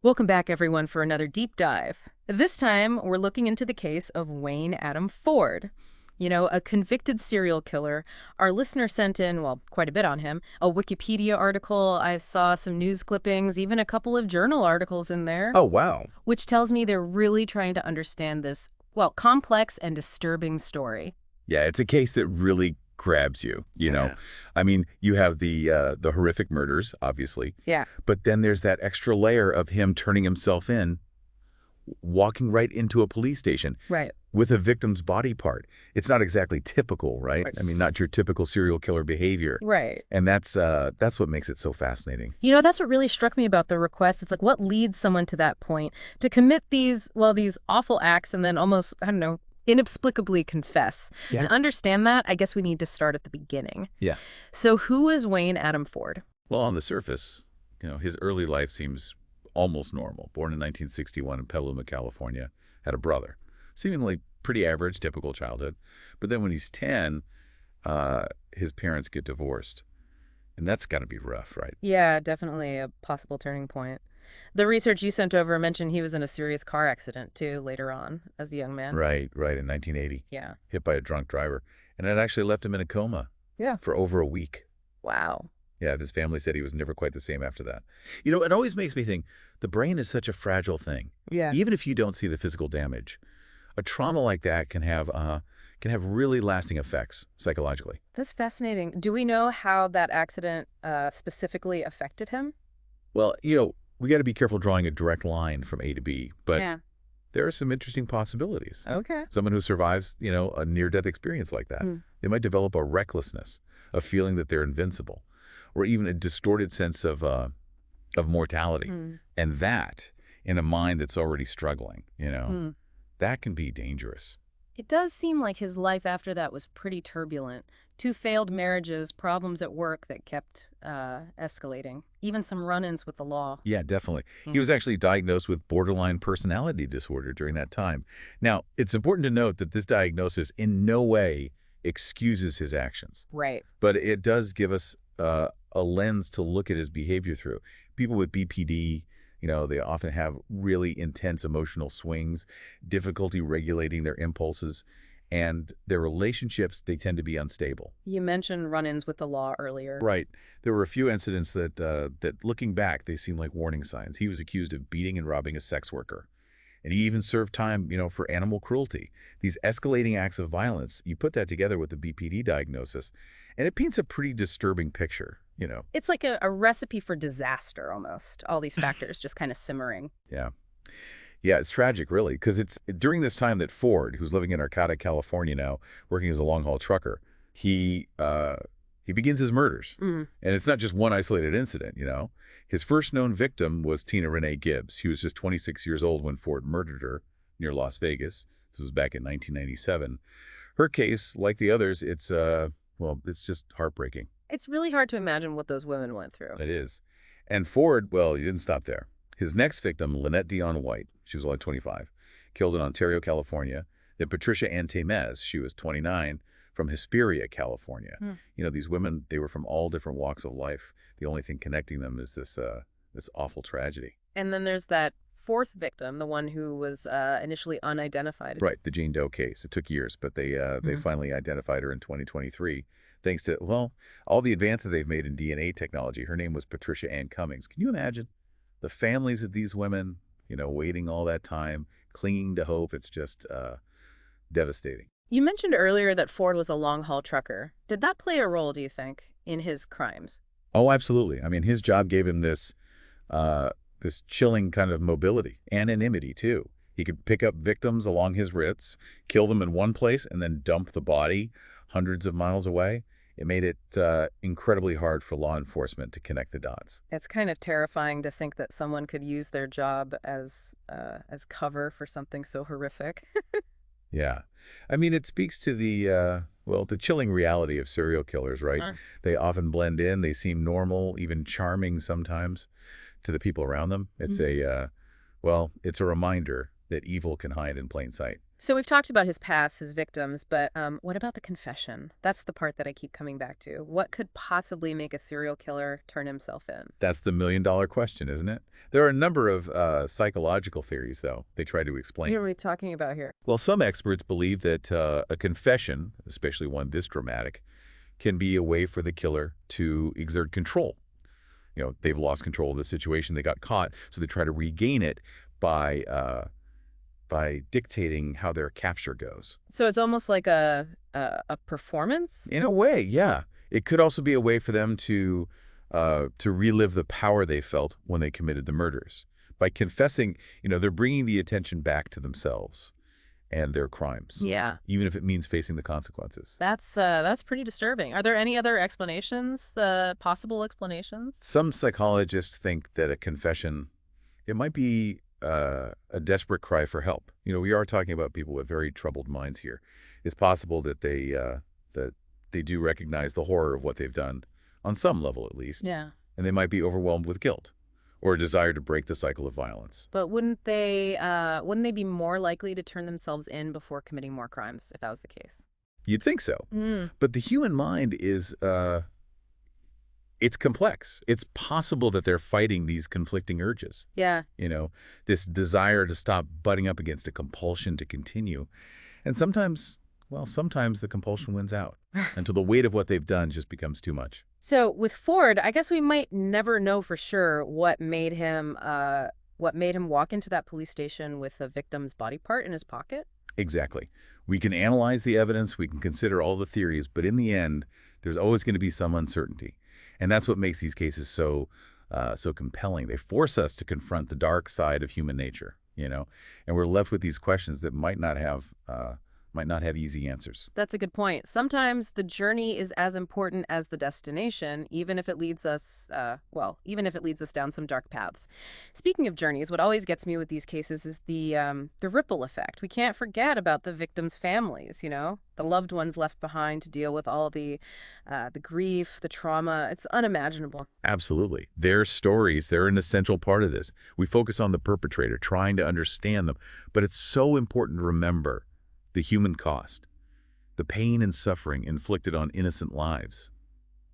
Welcome back, everyone, for another deep dive. This time, we're looking into the case of Wayne Adam Ford. A convicted serial killer. Our listener sent in, well, quite a bit on him, a Wikipedia article. I saw some news clippings, even a couple of journal articles in there, Oh, wow. which tells me they're really trying to understand this, well, complex and disturbing story. Yeah, it's a case that really grabs you. Yeah. I mean, you have the horrific murders, obviously, Yeah. but then there's that extra layer of him turning himself in, walking right into a police station Right. with a victim's body part. It's not exactly typical, right? I mean, Right. not your typical serial killer behavior. Right. And that's what makes it so fascinating. That's what really struck me about the request. It's like, what leads someone to that point to commit these awful acts and then almost, I don't know, inexplicably confess? Yeah. To understand that, I guess we need to start at the beginning. Yeah. So who is Wayne Adam Ford? Well, on the surface, his early life seems almost normal. Born in 1961 in Petaluma, California, had a brother. Seemingly pretty average, typical childhood. But then when he's 10, his parents get divorced. And that's got to be rough, right? Yeah, definitely a possible turning point. The research you sent over mentioned he was in a serious car accident, too, later on, as a young man. Right, in 1980. Yeah. Hit by a drunk driver. And it actually left him in a coma Yeah. for over a week. Wow. Yeah, his family said he was never quite the same after that. It always makes me think the brain is such a fragile thing. Yeah. Even if you don't see the physical damage, a trauma like that can have really lasting effects psychologically. That's fascinating. Do we know how that accident specifically affected him? Well, we got to be careful drawing a direct line from A to B, but Yeah. there are some interesting possibilities. Okay. Someone who survives, a near-death experience like that, Mm. they might develop a recklessness, a feeling that they're invincible, or even a distorted sense of mortality. Mm. And that, in a mind that's already struggling, Mm. that can be dangerous. It does seem like his life after that was pretty turbulent. Two failed marriages, problems at work that kept escalating, even some run-ins with the law. Yeah, definitely. He Mm. was actually diagnosed with borderline personality disorder during that time. Now, it's important to note that this diagnosis in no way excuses his actions, Right. but it does give us a lens to look at his behavior through. People with BPD, they often have really intense emotional swings, difficulty regulating their impulses, and their relationships, they tend to be unstable. You mentioned run-ins with the law earlier. Right. There were a few incidents that looking back, they seem like warning signs. He was accused of beating and robbing a sex worker. And he even served time, for animal cruelty. These escalating acts of violence, you put that together with the BPD diagnosis, and it paints a pretty disturbing picture. It's like a recipe for disaster, almost. All these factors just kind of simmering. Yeah. Yeah, it's tragic, really, because it's during this time that Ford, who's living in Arcata, California now, working as a long-haul trucker, he begins his murders. Mm. And it's not just one isolated incident. His first known victim was Tina Renee Gibbs. She was just 26 years old when Ford murdered her near Las Vegas. This was back in 1997. Her case, like the others, it's just heartbreaking. It's really hard to imagine what those women went through. It is. And Ford, well, he didn't stop there. His next victim, Lynette Dion White, she was only 25, killed in Ontario, California. Then Patricia Ann Tamez, she was 29, from Hesperia, California. Hmm. These women, they were from all different walks of life. The only thing connecting them is this awful tragedy. And then there's that fourth victim, the one who was initially unidentified. Right, the Jane Doe case. It took years, but they Mhm. finally identified her in 2023, thanks to, well, all the advances they've made in DNA technology. Her name was Patricia Ann Cummings. Can you imagine the families of these women, waiting all that time, clinging to hope? It's just devastating. You mentioned earlier that Ford was a long-haul trucker. Did that play a role, do you think, in his crimes? Oh, absolutely. I mean, his job gave him this chilling kind of mobility, anonymity too. He could pick up victims along his routes, kill them in one place, and then dump the body hundreds of miles away. It made it incredibly hard for law enforcement to connect the dots. It's kind of terrifying to think that someone could use their job as cover for something so horrific. Yeah. I mean, it speaks to the chilling reality of serial killers, right? Uh, They often blend in. They seem normal, even charming sometimes to the people around them. It's Mhm. it's a reminder that evil can hide in plain sight. So we've talked about his past, his victims, but what about the confession? That's the part that I keep coming back to. What could possibly make a serial killer turn himself in? That's the million-dollar question, isn't it? There are a number of psychological theories, though, they try to What explain. are we talking about here? Well, some experts believe that a confession, especially one this dramatic, can be a way for the killer to exert control. They've lost control of the situation, they got caught, so they try to regain it by by dictating how their capture goes. So it's almost like a performance? In a way, yeah. It could also be a way for them to relive the power they felt when they committed the murders. By confessing, they're bringing the attention back to themselves and their crimes, Yeah. even if it means facing the consequences. That's pretty disturbing. Are there any other explanations, possible explanations? Some psychologists think that a confession, it might be a desperate cry for help. We are talking about people with very troubled minds here. It's possible that they do recognize the horror of what they've done, on some level at least, Yeah. and they might be overwhelmed with guilt or a desire to break the cycle of violence. But wouldn't they be more likely to turn themselves in before committing more crimes if that was the case? You'd think so. Mm. But the human mind is, it's complex. It's possible that they're fighting these conflicting urges. Yeah. This desire to stop butting up against a compulsion to continue. And sometimes, well, sometimes the compulsion wins out until the weight of what they've done just becomes too much. So with Ford, I guess we might never know for sure what made him walk into that police station with the victim's body part in his pocket. Exactly. We can analyze the evidence, we can consider all the theories, but in the end, there's always going to be some uncertainty. And that's what makes these cases so compelling. They force us to confront the dark side of human nature, and we're left with these questions that might not have easy answers. That's a good point. Sometimes the journey is as important as the destination, even if it leads us, even if it leads us down some dark paths. Speaking of journeys, what always gets me with these cases is the ripple effect. We can't forget about the victims' families, the loved ones left behind to deal with all the grief, the trauma. It's unimaginable. Absolutely. Their stories, they're an essential part of this. We focus on the perpetrator, trying to understand them, but it's so important to remember the human cost, the pain and suffering inflicted on innocent lives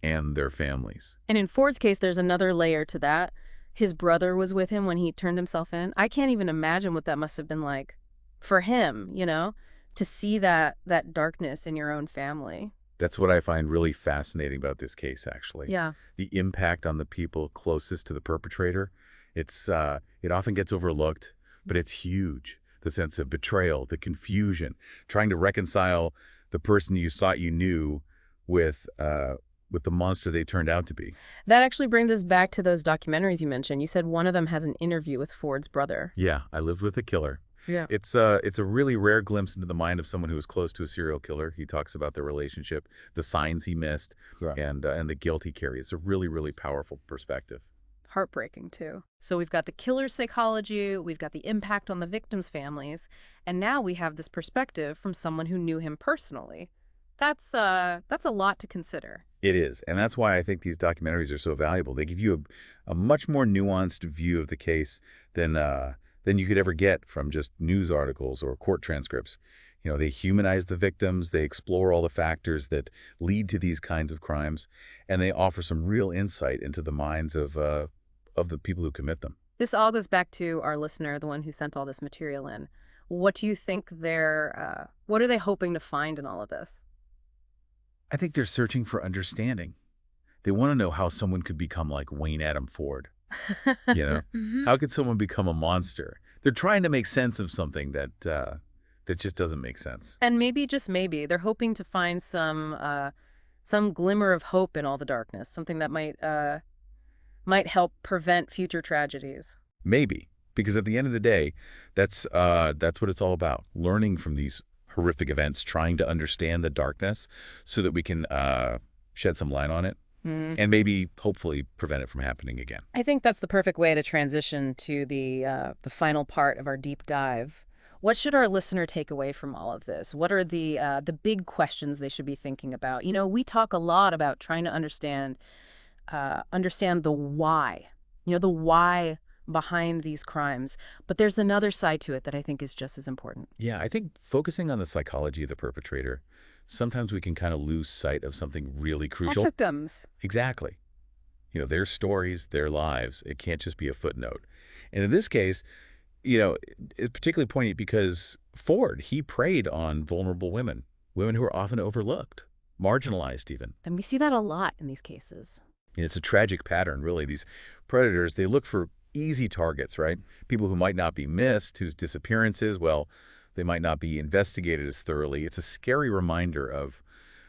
and their families. And in Ford's case, there's another layer to that. His brother was with him when he turned himself in. I can't even imagine what that must have been like for him, to see that darkness in your own family. That's what I find really fascinating about this case, actually. Yeah. The impact on the people closest to the perpetrator. It often gets overlooked, but it's huge. The sense of betrayal, the confusion, trying to reconcile the person you thought you knew with the monster they turned out to be. That actually brings us back to those documentaries you mentioned. You said one of them has an interview with Ford's brother. Yeah, I Lived with a Killer. Yeah. It's a really rare glimpse into the mind of someone who was close to a serial killer. He talks about their relationship, the signs he missed, Right. and the guilt he carried. It's a really, really powerful perspective. Heartbreaking, too. So we've got the killer's psychology, we've got the impact on the victims' families, and now we have this perspective from someone who knew him personally. That's a lot to consider. It is, and that's why I think these documentaries are so valuable. They give you a much more nuanced view of the case than you could ever get from just news articles or court transcripts. They humanize the victims, they explore all the factors that lead to these kinds of crimes, and they offer some real insight into the minds of the people who commit them. This all goes back to our listener, the one who sent all this material in. What do you think what are they hoping to find in all of this? I think they're searching for understanding. They want to know how someone could become like Wayne Adam Ford. Mhm. How could someone become a monster? They're trying to make sense of something that just doesn't make sense. And maybe, just maybe, they're hoping to find some glimmer of hope in all the darkness, something that might help prevent future tragedies. Maybe, because at the end of the day, that's what it's all about. Learning from these horrific events, trying to understand the darkness so that we can shed some light on it and maybe, hopefully, prevent it from happening again. I think that's the perfect way to transition to the final part of our deep dive. What should our listener take away from all of this? What are the big questions they should be thinking about? We talk a lot about trying to understand the why. The why behind these crimes. But there's another side to it that I think is just as important. Yeah, I think focusing on the psychology of the perpetrator, sometimes we can kind of lose sight of something really That's crucial. victims. Exactly. Their stories, their lives. It can't just be a footnote. And in this case, it's particularly poignant because Ford, he preyed on vulnerable women, women who are often overlooked, marginalized even. And we see that a lot in these cases. And it's a tragic pattern, really. These predators, they look for easy targets, right? People who might not be missed, whose disappearances, well, they might not be investigated as thoroughly. It's a scary reminder of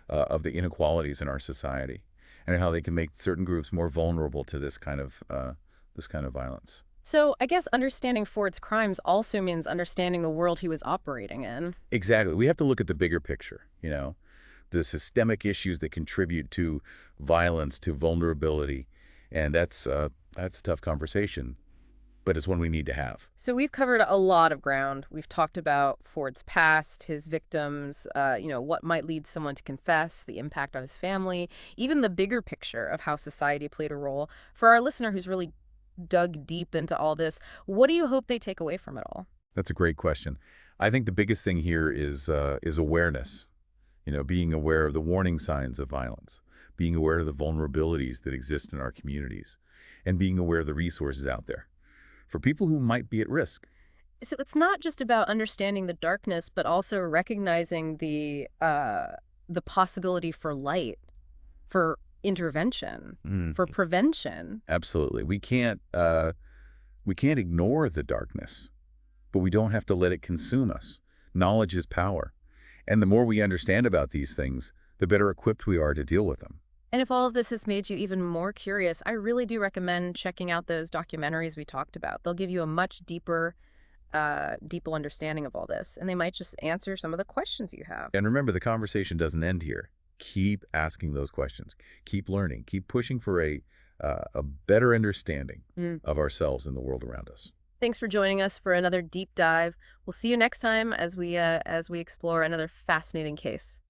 the inequalities in our society and how they can make certain groups more vulnerable to this kind of violence. So I guess understanding Ford's crimes also means understanding the world he was operating in. Exactly. We have to look at the bigger picture, the systemic issues that contribute to violence, to vulnerability. And that's a tough conversation, but it's one we need to have. So we've covered a lot of ground. We've talked about Ford's past, his victims, what might lead someone to confess, the impact on his family, even the bigger picture of how society played a role. For our listener who's really dug deep into all this, what do you hope they take away from it all? That's a great question. I think the biggest thing here is awareness. Being aware of the warning signs of violence, being aware of the vulnerabilities that exist in our communities, and being aware of the resources out there for people who might be at risk. So it's not just about understanding the darkness, but also recognizing the possibility for light, for intervention, for prevention. Absolutely. We can't ignore the darkness, but we don't have to let it consume us. Knowledge is power. And the more we understand about these things, the better equipped we are to deal with them. And if all of this has made you even more curious, I really do recommend checking out those documentaries we talked about. They'll give you a much deeper understanding of all this, and they might just answer some of the questions you have. And remember, the conversation doesn't end here. Keep asking those questions. Keep learning. Keep pushing for a better understanding of ourselves and the world around us. Thanks for joining us for another deep dive. We'll see you next time as we explore another fascinating case.